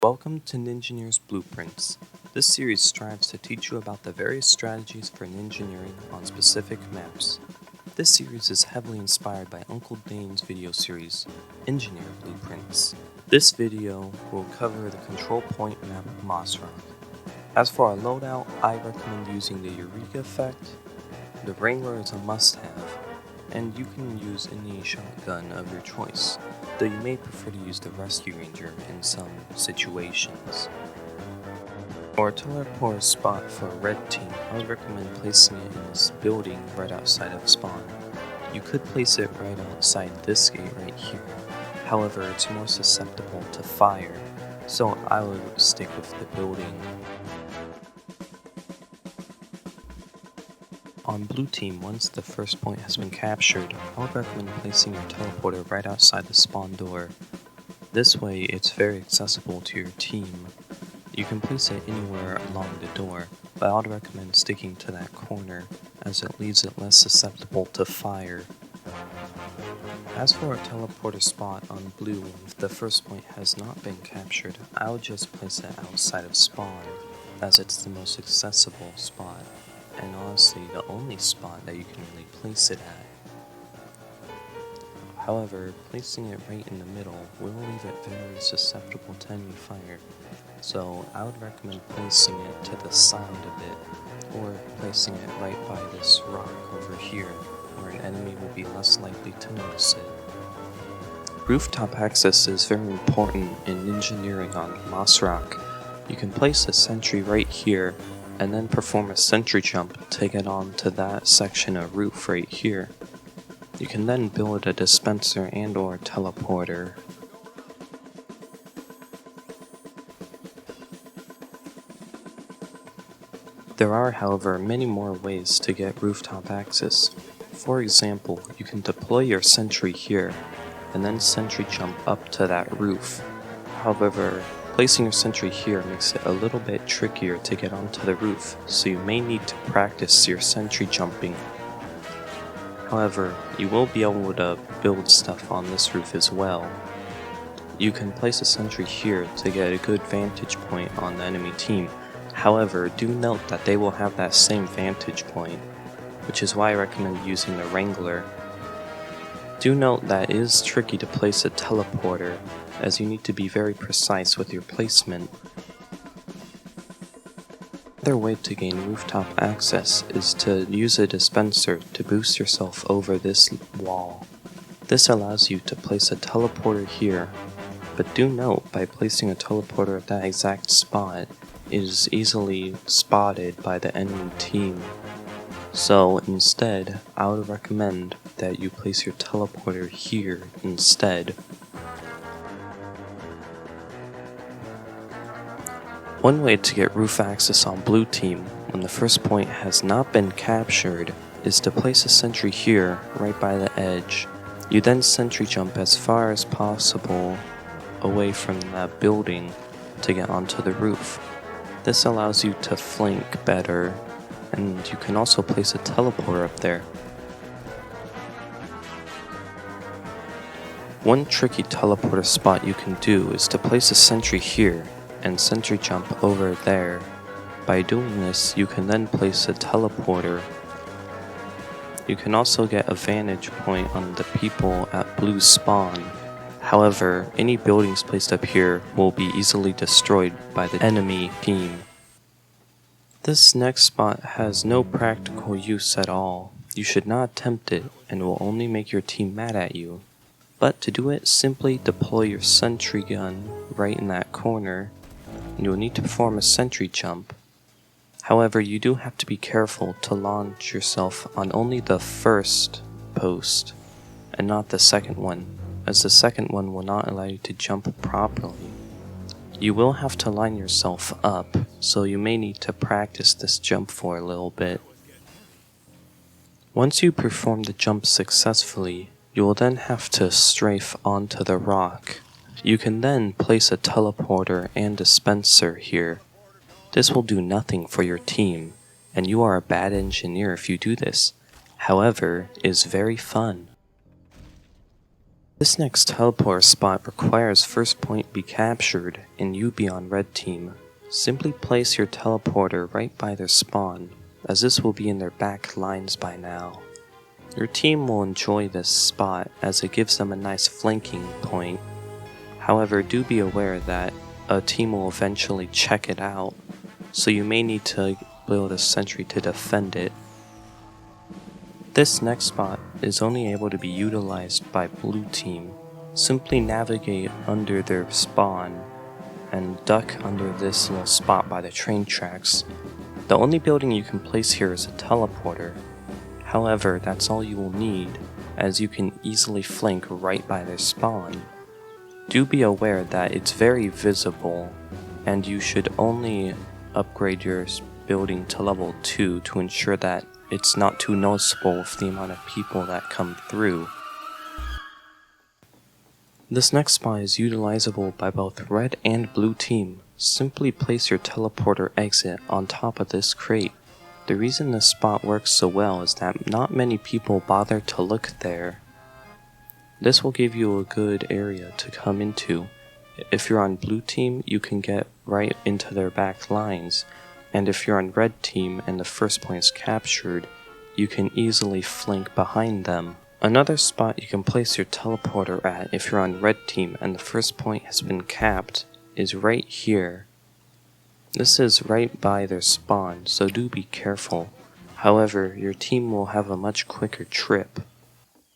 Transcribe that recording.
Welcome to Ninjaneer's Blueprints. This series strives to teach you about the various strategies for ninjaneering on specific maps. This series is heavily inspired by Uncle Dane's video series, Engineer Blueprints. This video will cover the control point map of Mossrock. As for our loadout, I recommend using the Eureka effect. The Wrangler is a must-have, and you can use any shotgun of your choice, though you may prefer to use the Rescue Ranger in some situations. For a teleport spot for a red team, I would recommend placing it in this building right outside of spawn. You could place it right outside this gate right here, however it's more susceptible to fire, so I would stick with the building. On blue team, once the first point has been captured, I would recommend placing your teleporter right outside the spawn door. This way, it's very accessible to your team. You can place it anywhere along the door, but I would recommend sticking to that corner, as it leaves it less susceptible to fire. As for a teleporter spot on blue, if the first point has not been captured, I would just place it outside of spawn, as it's the most accessible spot, and honestly the only spot that you can really place it at. However, placing it right in the middle will leave it very susceptible to enemy fire, so I would recommend placing it to the side a bit, or placing it right by this rock over here, where an enemy will be less likely to notice it. Rooftop access is very important in engineering on Mossrock. You can place a sentry right here, and then perform a sentry jump to get onto that section of roof right here. You can then build a dispenser and or teleporter. There are, however, many more ways to get rooftop access. For example, you can deploy your sentry here, and then sentry jump up to that roof. However, placing your sentry here makes it a little bit trickier to get onto the roof, so you may need to practice your sentry jumping. However, you will be able to build stuff on this roof as well. You can place a sentry here to get a good vantage point on the enemy team. However, do note that they will have that same vantage point, which is why I recommend using the Wrangler. Do note that it is tricky to place a teleporter, as you need to be very precise with your placement. Another way to gain rooftop access is to use a dispenser to boost yourself over this wall. This allows you to place a teleporter here, but do note by placing a teleporter at that exact spot, it is easily spotted by the enemy team. So instead, I would recommend that you place your teleporter here instead. One way to get roof access on blue team when the first point has not been captured is to place a sentry here right by the edge. You then sentry jump as far as possible away from that building to get onto the roof. This allows you to flank better, and you can also place a teleporter up there. One tricky teleporter spot you can do is to place a sentry here and sentry jump over there. By doing this, you can then place a teleporter. You can also get a vantage point on the people at blue spawn. However, any buildings placed up here will be easily destroyed by the enemy team. This next spot has no practical use at all. You should not attempt it, and will only make your team mad at you. But to do it, simply deploy your sentry gun right in that corner, and you will need to perform a sentry jump. However, you do have to be careful to launch yourself on only the first post, and not the second one, as the second one will not allow you to jump properly. You will have to line yourself up, so you may need to practice this jump for a little bit. Once you perform the jump successfully, you will then have to strafe onto the rock. You can then place a teleporter and dispenser here. This will do nothing for your team, and you are a bad engineer if you do this. However, it is very fun. This next teleport spot requires first point be captured and you be on red team. Simply place your teleporter right by their spawn, as this will be in their back lines by now. Your team will enjoy this spot as it gives them a nice flanking point. However, do be aware that a team will eventually check it out, so you may need to build a sentry to defend it. This next spot is only able to be utilized by blue team. Simply navigate under their spawn and duck under this little spot by the train tracks. The only building you can place here is a teleporter. However, that's all you will need, as you can easily flank right by their spawn. Do be aware that it's very visible, and you should only upgrade your building to level 2 to ensure that it's not too noticeable with the amount of people that come through. This next spot is utilizable by both red and blue team. Simply place your teleporter exit on top of this crate. The reason this spot works so well is that not many people bother to look there. This will give you a good area to come into. If you're on blue team, you can get right into their back lines, and if you're on red team and the first point is captured, you can easily flank behind them. Another spot you can place your teleporter at if you're on red team and the first point has been capped is right here. This is right by their spawn, so do be careful. However, your team will have a much quicker trip.